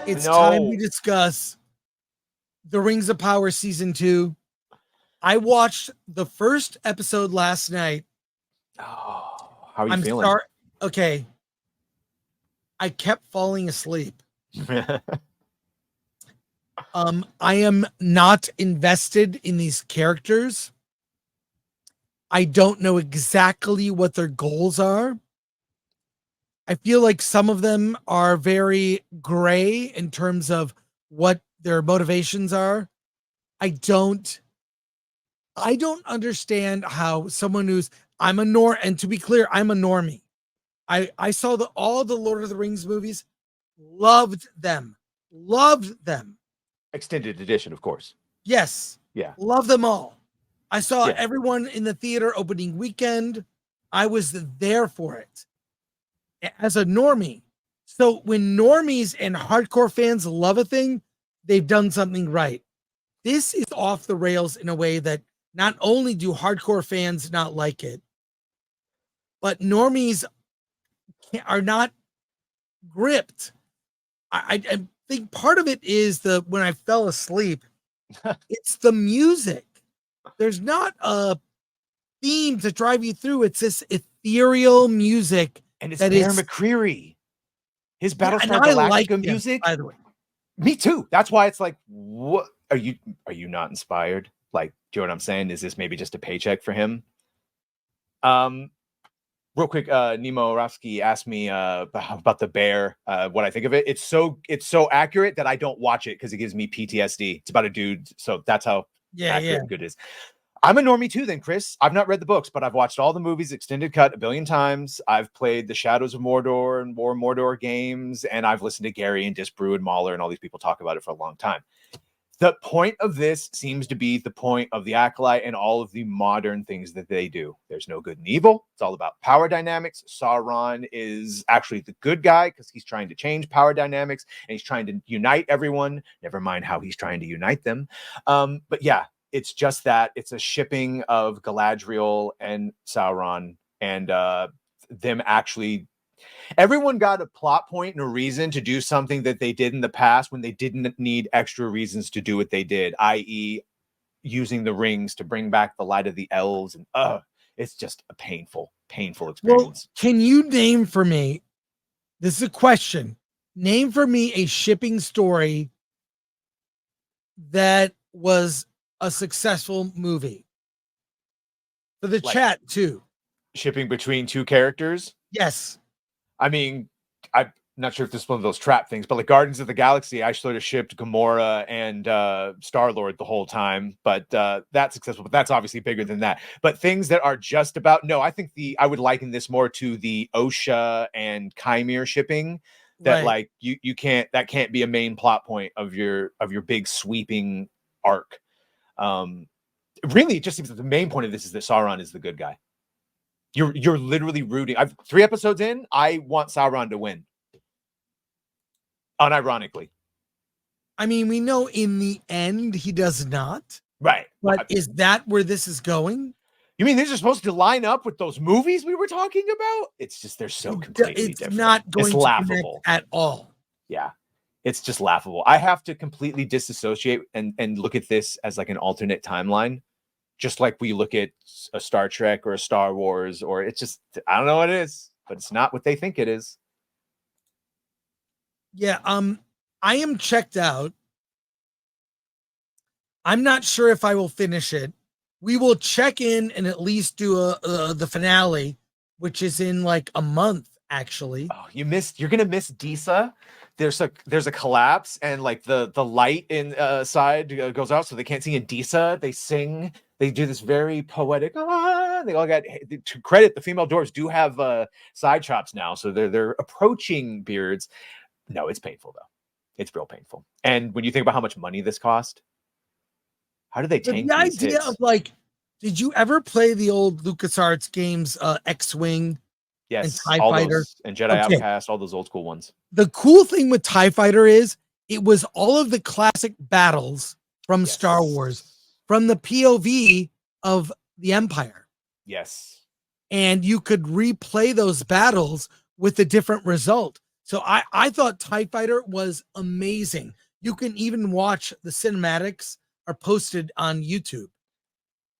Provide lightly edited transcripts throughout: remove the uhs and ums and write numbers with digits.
It's time we No. discuss The Rings of Power Season 2. I watched the first episode last night. Oh, how are you feeling? Sorry. Okay. I kept falling asleep. I am not invested in these characters. I don't know exactly what their goals are. I feel like some of them are very gray in terms of what their motivations are. I don't understand how someone who's and to be clear, I'm a normie. I saw all the Lord of the Rings movies, loved them. Loved them. Extended edition, of course. Yes. Yeah. Love them all. I saw everyone in the theater opening weekend. I was there for it as a normie. So when normies and hardcore fans love a thing, they've done something right. This is off the rails in a way that not only do hardcore fans not like it, but normies are not gripped. I think part of it is when I fell asleep, it's the music. There's not a theme to drive you through. It's this ethereal music. And it's Bear McCreary. His Battlestar Galactica music. By the way. Me too. That's why it's like, what are you not inspired? Like, do you know what I'm saying? Is this maybe just a paycheck for him? Real quick, Nemo Rafsky asked me about the Bear, what I think of it. It's so accurate that I don't watch it because it gives me PTSD. It's about a dude, so that's how accurate and good it is. I'm a normie too, then, Chris. I've not read the books, but I've watched all the movies, extended cut, a billion times. I've played the Shadows of Mordor and War of Mordor games, and I've listened to Gary and Disbrew and Mahler and all these people talk about it for a long time. The point of this seems to be the point of the Acolyte and all of the modern things that they do. There's no good and evil. It's all about power dynamics. Sauron is actually the good guy because he's trying to change power dynamics and he's trying to unite everyone. Never mind how he's trying to unite them. But yeah, it's just that. It's a shipping of Galadriel and Sauron and them actually... Everyone got a plot point and a reason to do something that they did in the past when they didn't need extra reasons to do what they did, i.e. using the rings to bring back the light of the elves. And it's just a painful experience. Well, can you name for me, this is a question, name for me a shipping story that was a successful movie? For the chat, too. Shipping between two characters? Yes. I mean, I'm not sure if this is one of those trap things, but like Guardians of the Galaxy, I sort of shipped Gamora and Star-Lord the whole time, but that's successful. But that's obviously bigger than that. But things that are just about... No, I think I would liken this more to the OSHA and Chimere shipping. That like you can't... That can't be a main plot point of your big sweeping arc. Really, it just seems that the main point of this is that Sauron is the good guy. You're literally rooting. 3 episodes in, I want Sauron to win. Unironically. I mean, we know in the end he does not. Right. But is that where this is going? You mean these are supposed to line up with those movies we were talking about? It's just they're so completely different. It's not going to laughable at all. Yeah. It's just laughable. I have to completely disassociate and look at this as like an alternate timeline. Just like we look at a Star Trek or a Star Wars, or it's just, I don't know what it is, but it's not what they think it is. Yeah, I am checked out. I'm not sure if I will finish it. We will check in and at least do the finale, which is in like a month, actually. Oh, you're gonna miss Disa. There's a collapse and like the light inside goes out, so they can't see in Disa. They sing. They do this very poetic. They all got, to credit, the female dwarves do have side chops now, so they're approaching beards. No, it's painful though. It's real painful. And when you think about how much money this cost, how do they tank the these idea hits? of like, did you ever play the old LucasArts games, X-Wing? Yes, and TIE all Fighter those, and Jedi Outcast, all those old school ones. The cool thing with TIE Fighter is it was all of the classic battles from Star Wars from the POV of the Empire. Yes. And you could replay those battles with a different result. So I thought TIE Fighter was amazing. You can even watch the cinematics are posted on YouTube.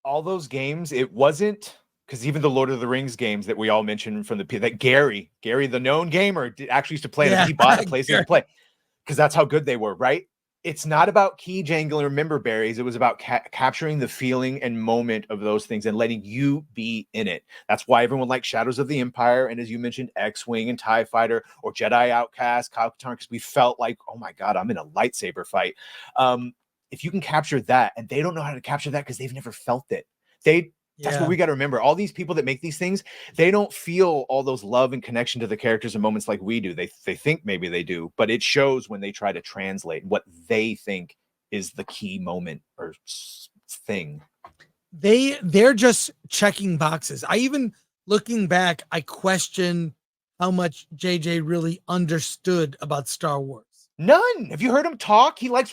All those games, it wasn't because even the Lord of the Rings games that we all mentioned from that Gary, the known gamer, actually used to play them. He bought a PlayStation to play because that's how good they were, right? It's not about key jangling or member berries. It was about capturing the feeling and moment of those things and letting you be in it. That's why everyone liked Shadows of the Empire. And as you mentioned, X-Wing and TIE Fighter or Jedi Outcast, Kyle Katarn, because we felt like, oh my God, I'm in a lightsaber fight. If you can capture that, and they don't know how to capture that because they've never felt it. That's what we got to remember. All these people that make these things, they don't feel all those love and connection to the characters and moments like we do. They think maybe they do, but it shows when they try to translate what they think is the key moment or thing. They're just checking boxes. I even, looking back, I question how much JJ really understood about Star Wars. None. Have you heard him talk? He likes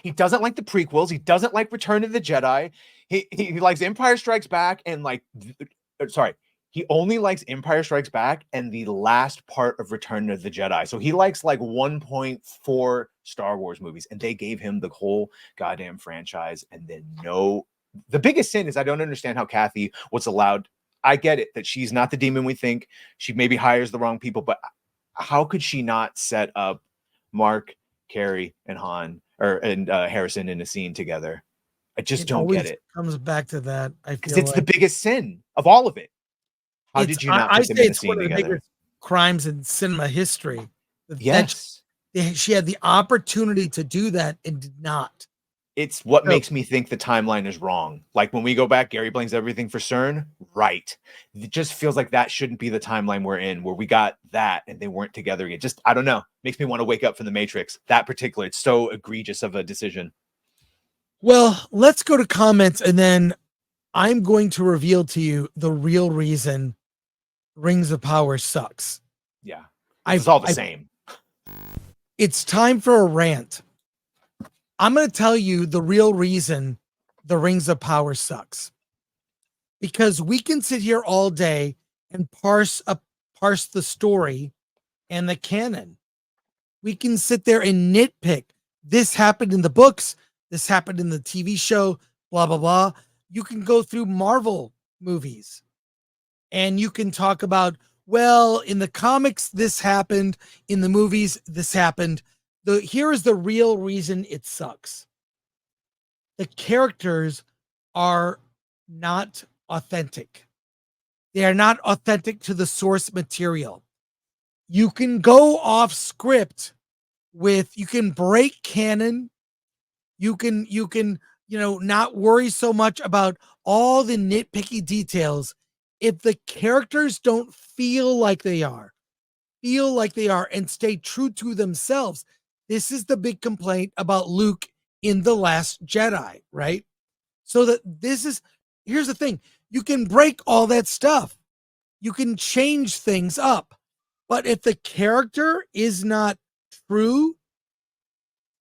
he doesn't like the prequels. He doesn't like Return of the Jedi. He likes Empire Strikes Back and he only likes Empire Strikes Back and the last part of Return of the Jedi. So he likes like 1.4 Star Wars movies, and they gave him the whole goddamn franchise. And then the biggest sin is I don't understand how Kathy was allowed. I get it that she's not the demon we think. She maybe hires the wrong people, but how could she not set up Mark, Carrie, and Harrison in a scene together? I just don't get it. Comes back to that. Because it's the biggest sin of all of it. How did you not put them in a scene together? One of the biggest crimes in cinema history. Yes. She had the opportunity to do that and did not. It's what makes me think the timeline is wrong. Like when we go back, Gary blames everything for CERN. Right. It just feels like that shouldn't be the timeline we're in, where we got that and they weren't together yet. Just, I don't know. Makes me want to wake up from the Matrix. That particular, it's so egregious of a decision. Well, let's go to comments, and then I'm going to reveal to you the real reason Rings of Power sucks. Yeah. It's all the same. It's time for a rant. I'm going to tell you the real reason the Rings of Power sucks. Because we can sit here all day and parse the story and the canon. We can sit there and nitpick. This happened in the books. This happened in the TV show, blah, blah, blah. You can go through Marvel movies and you can talk about, well, in the comics, this happened. In the movies, this happened. Here is the real reason it sucks. The characters are not authentic. They are not authentic to the source material. You can go off script you can break canon. You can, not worry so much about all the nitpicky details. If the characters don't feel like they are and stay true to themselves. This is the big complaint about Luke in The Last Jedi, right? So here's the thing. You can break all that stuff. You can change things up. But if the character is not true,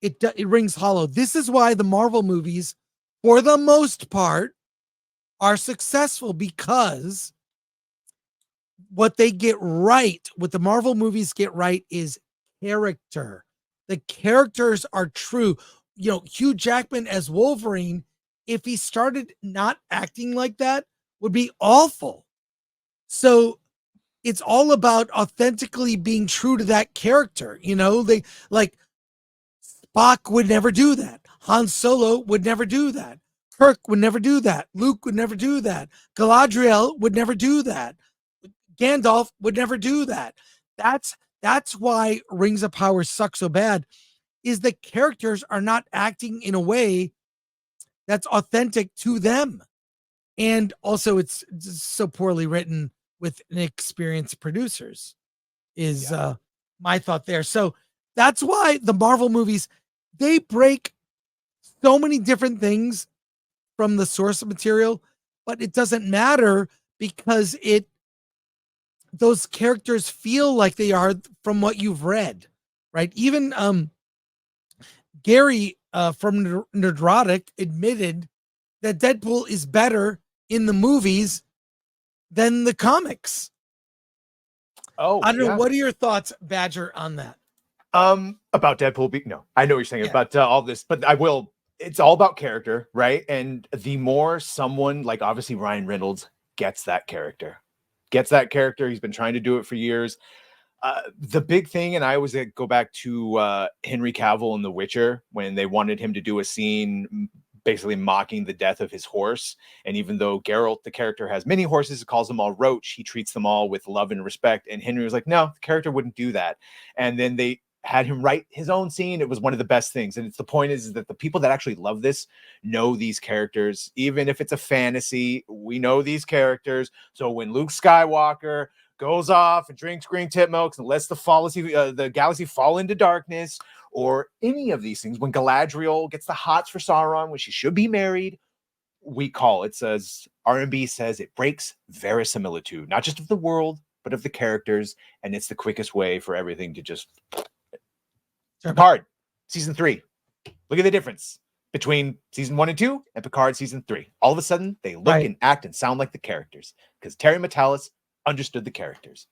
it rings hollow. This is why the Marvel movies, for the most part, are successful, because what they get right, what the Marvel movies get right, is character. The characters are true. Hugh Jackman as Wolverine, if he started not acting like that, would be awful. So it's all about authentically being true to that character. They like Spock would never do that. Han Solo would never do that. Kirk would never do that. Luke would never do that. Galadriel would never do that. Gandalf would never do that. That's why Rings of Power suck so bad, is the characters are not acting in a way that's authentic to them. And also it's so poorly written with inexperienced producers is my thought there. So that's why the Marvel movies, they break so many different things from the source material, but it doesn't matter because those characters feel like they are from what you've read, right? Even Gary from Nerdrotic admitted that Deadpool is better in the movies than the comics. Oh, I don't know. What are your thoughts, Badger, on that? About Deadpool. No, I know what you're saying about all this, but I will. It's all about character, right? And the more someone like obviously Ryan Reynolds gets that character, he's been trying to do it for years. The big thing, and I always go back to Henry Cavill in The Witcher when they wanted him to do a scene basically mocking the death of his horse. And even though Geralt, the character, has many horses, he calls them all roach, he treats them all with love and respect. And Henry was like, no, the character wouldn't do that. And then they had him write his own scene. It was one of the best things. And it's the point is that the people that actually love this know these characters. Even if it's a fantasy, we know these characters. So when Luke Skywalker goes off and drinks green tip milks and lets the galaxy fall into darkness, or any of these things, when Galadriel gets the hots for Sauron when she should be married, we call it. Says R&B says it breaks verisimilitude, not just of the world, but of the characters, and it's the quickest way for everything to just Picard season 3. Look at the difference between season 1 and 2 and Picard season 3. All of a sudden, they look and act and sound like the characters because Terry Matalas understood the characters.